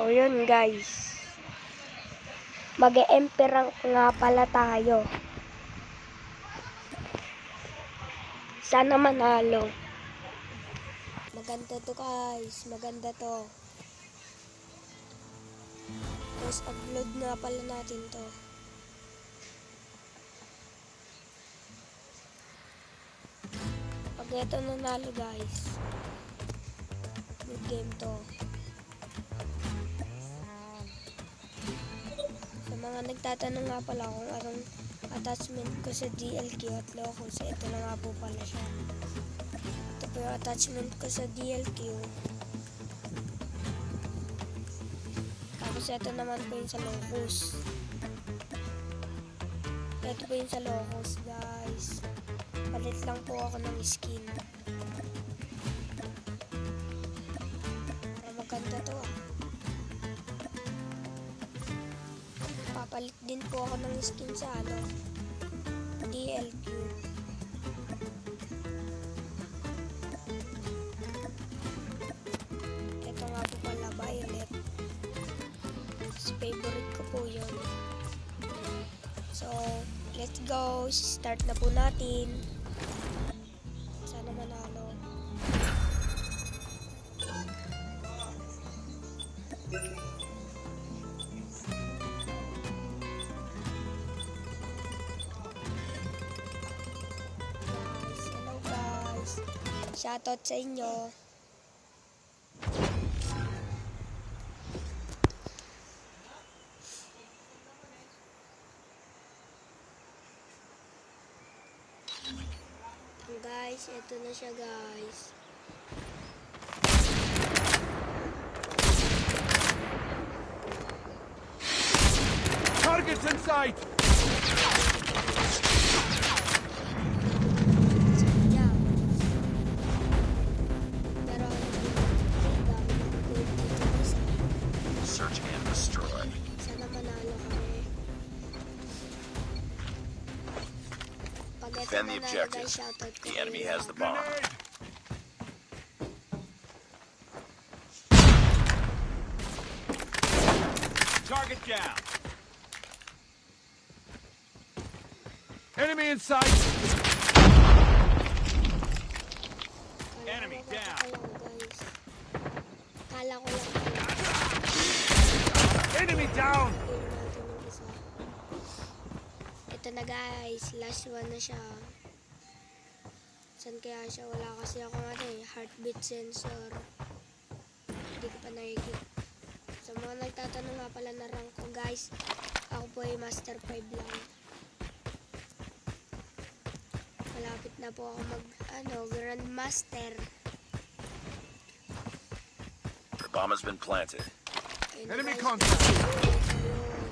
So, yun guys. Mag-e-MP rank nga pala tayo. Sana manalo. Maganda to guys. Maganda to. Tapos upload nga pala natin to. Pag ito nanalo guys, good game to. Sa mga nagtatanong nga pala kung anong attachment ko sa DLQ at Locus, ito na nga po pala siya. Ito po yung attachment ko sa DLQ. Tapos ito naman po yung sa Locus. Ito po yung sa Locus guys. Palit lang po ako ng skin. Para maganda to ah. Papalit din po ako ng skin sa DLQ. Ito nga po pala, violet. Favorite ko po yun. So, let's go. Start na po natin. Sana manalo. Hello guys. Shoutout sa inyo. Guys, ito na siya guys. Targets in sight. Yeah. Pero Search and destroy. sana manalo kami. Pag ito Defend the manalo objective. guys, shoutout ko The kayo enemy has lahat. the bomb. Target down. Enemy in sight. Enemy down. Kala ko lang pala. Enemy down. Kill natin yung isa. Ito na guys, last one na siya. Saan kaya siya? Wala kasi ako heartbeat sensor. Hindi ko pa nakikita. Sa mga nagtatanong nga pala na rank ko guys, ako po ay Master 5 lang. Malapit na po ako mag Grandmaster. The bomb has been planted. Ayun, Enemy guys. contact. Ayun.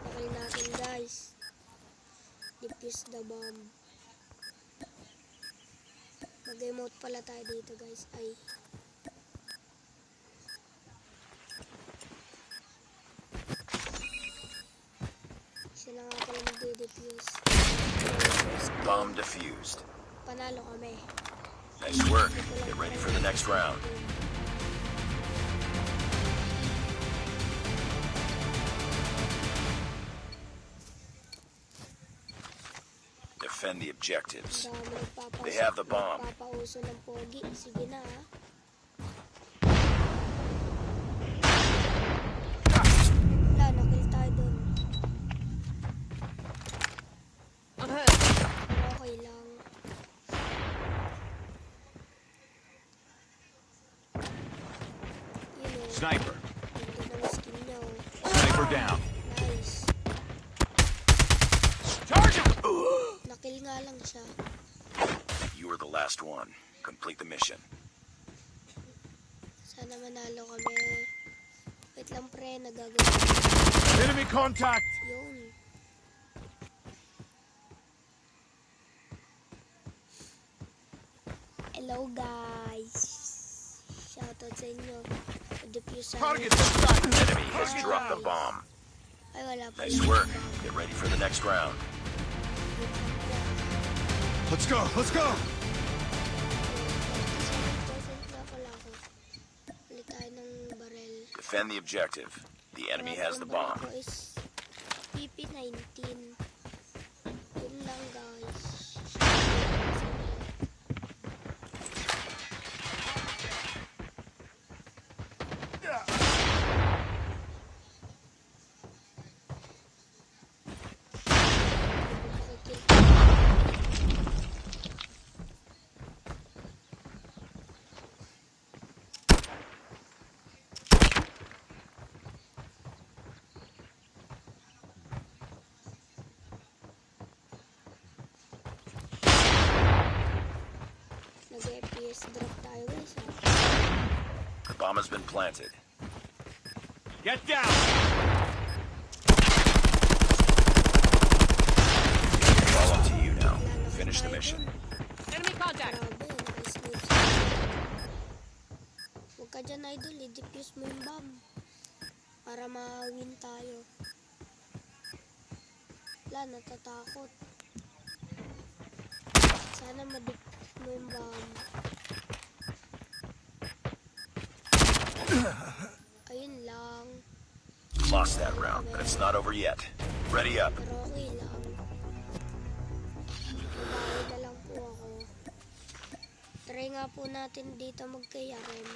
Pakil natin guys. Defuse the bomb. Mag-emote pala tayo dito guys. Ay. Sila nga pala mag-defuse. Bomb defused. Panalo kami. Nice work. Get ready for the next round. Defend the objectives. They have the bomb. Papauso ng pogi. Sige na ha. Wala, nakill tayo dun. Pero okay lang. Yun o. Sniper. Ganda ng skin niya o. Sniper down. Nice. Target. Nakill nga lang siya. You are the last one. Complete the mission. Sana manalo kami. Wait lang pre, nagagawin. Enemy contact. Yun. Hello guys. Shoutout sa inyo. Defuse sa Target in sight. Enemy has dropped the bomb. Ay wala pa. Nice work. Get ready for the next round. Let's go. Let's go. Defend the objective. The enemy has the Ang bala bomb. ko is PP19. Yun lang guys. Nag-FPS drop tayo guys ha. The bomb has been planted. Get down! Fall up to you now. Finish the mission. Enemy contact! Grabe, naka-smooth. Huwag ka dyan idol, i-defuse mo yung bomb. Para ma-win tayo. Wala, natatakot. Sana ma-defuse mo yung bomb. Ayun lang. Lost that round, but it's not over yet. Ready up. Pero okay lang. Mabawi na lang po ako. Try nga po natin dito magkayarin.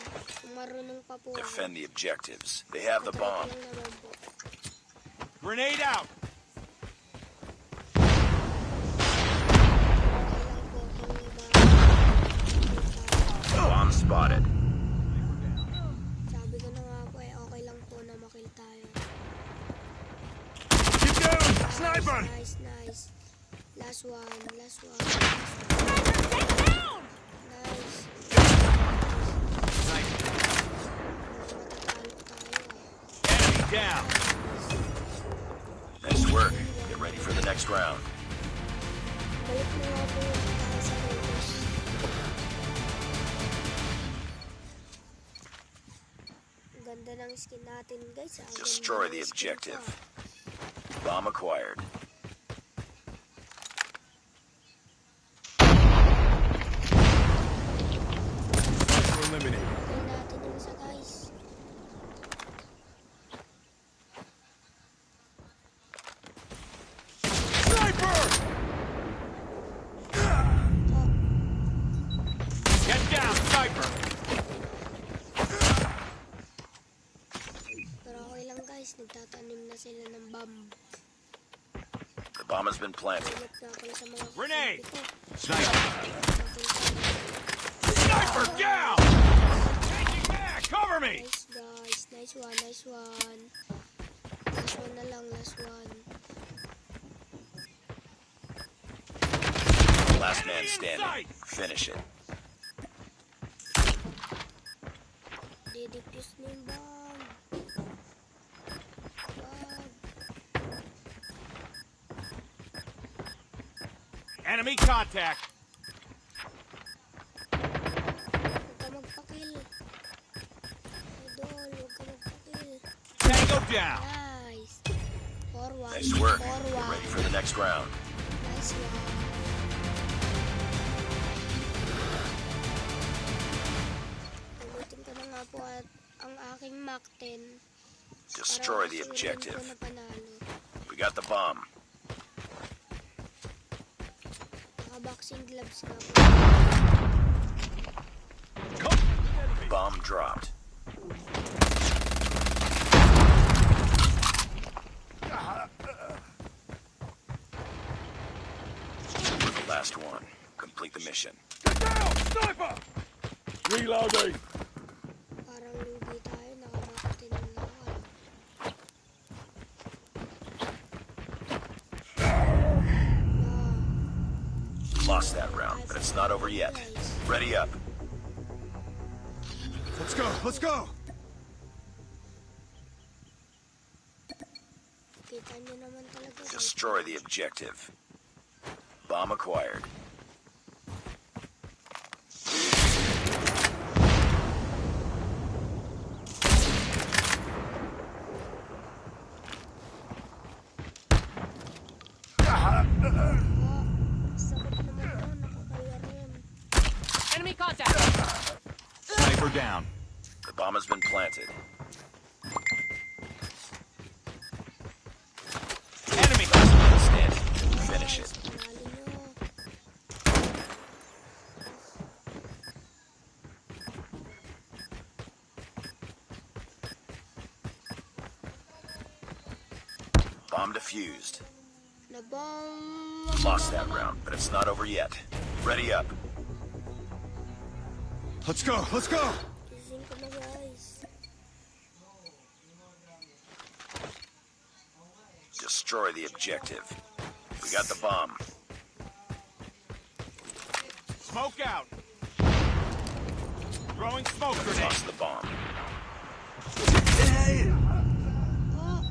Kung marunong pa po ako. Defend the objectives. They have the Try ko bomb. lang naman po. Grenade out! Bomb spotted. Sabi ko na nga po okay lang po na makill tayo. Keep down! Sniper! Nice, nice. Last one. Nice. Matatalo tayo Enemy down! Nice work. Get ready for the next round. Balik na nga po tayo sa focus. Ganda ng skin natin guys. Ganda Destroy ng the skin objective. pa. Bomb acquired. Eliminated. Patay natin yung isa guys. Sniper! Oh, Get down, sniper! pero okay lang guys. Nagtatanim na sila ng bomb. The bomb has been planted. Ingat nga pala sa mga Grenade! kakampi ko. Sniper! Sniper down! Taking back! Cover me! Nice guys. Nice one. Last one na lang. Last one. Last man standing. Finish it. Didipuse mo yung bomb. Wag. Enemy contact! Huwag ka magpakill. Idol, huwag ka magpakill. Tango down! Nice. Forward. Nice work. Get Forward. ready for the next round. Nice one. Ulitin ko na nga po at ang aking Mac 10. Destroy Para the masurin objective. ko na panalo. We got the bomb. Naka-boxing gloves nga po. Bomb dropped. The last one. Complete the mission. Get down, sniper! Reloading! Parang lugi tayo. Naka-Mac 10 na ako. Lost that round, but it's not over yet. Ready up. Let's go, let's go! Kita nyo naman talaga. guys. Destroy the objective. Bomb acquired. Ah, sakit naman to. Nakakaya rin. Enemy contact! Sniper down. The bomb has been planted. Enemy. Last man standing. Finish Guys, it. panalo nyo. Bomb defused. Nabang! Lost that round, but it's not over yet. Ready up. Let's go. Let's go. Gising ko na, guys. Destroy the objective. We got the bomb. Smoke out. Throwing smoke grenade. Lost the bomb. Oh!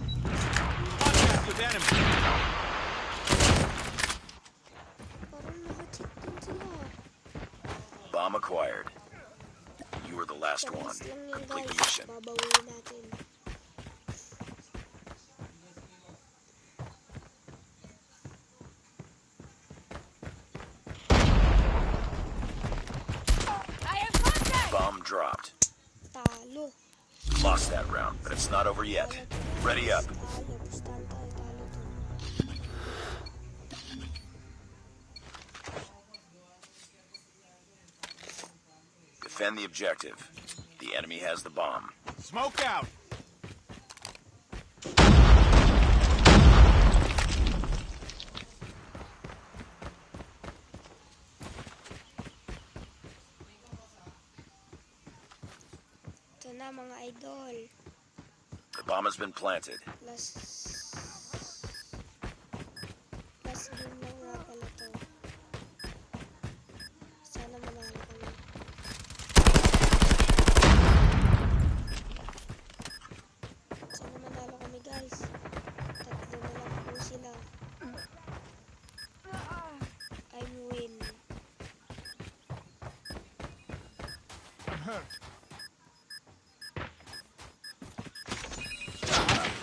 Contact with enemy. Parang naka-check din sila. Bomb acquired. You were the last one. Tamis lang yan, Complete the guys. mission. Babawin natin. Bomb dropped. Talo. Lost that round, but it's not over yet. Ready up. Talo. Pustahan tayo. Talo to. Defend the objective. The enemy has the bomb. Smoke out. Ito na, mga idol. The bomb has been planted. Last game lang nga pala to. Sana manalo kami. Sana manalo kami, guys. Tatlo na lang po sila. I win.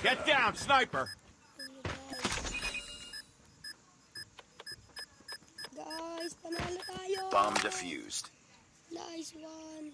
Get down, sniper. Ano, guys? Guys, panalo tayo! Bomb defused. Nice one!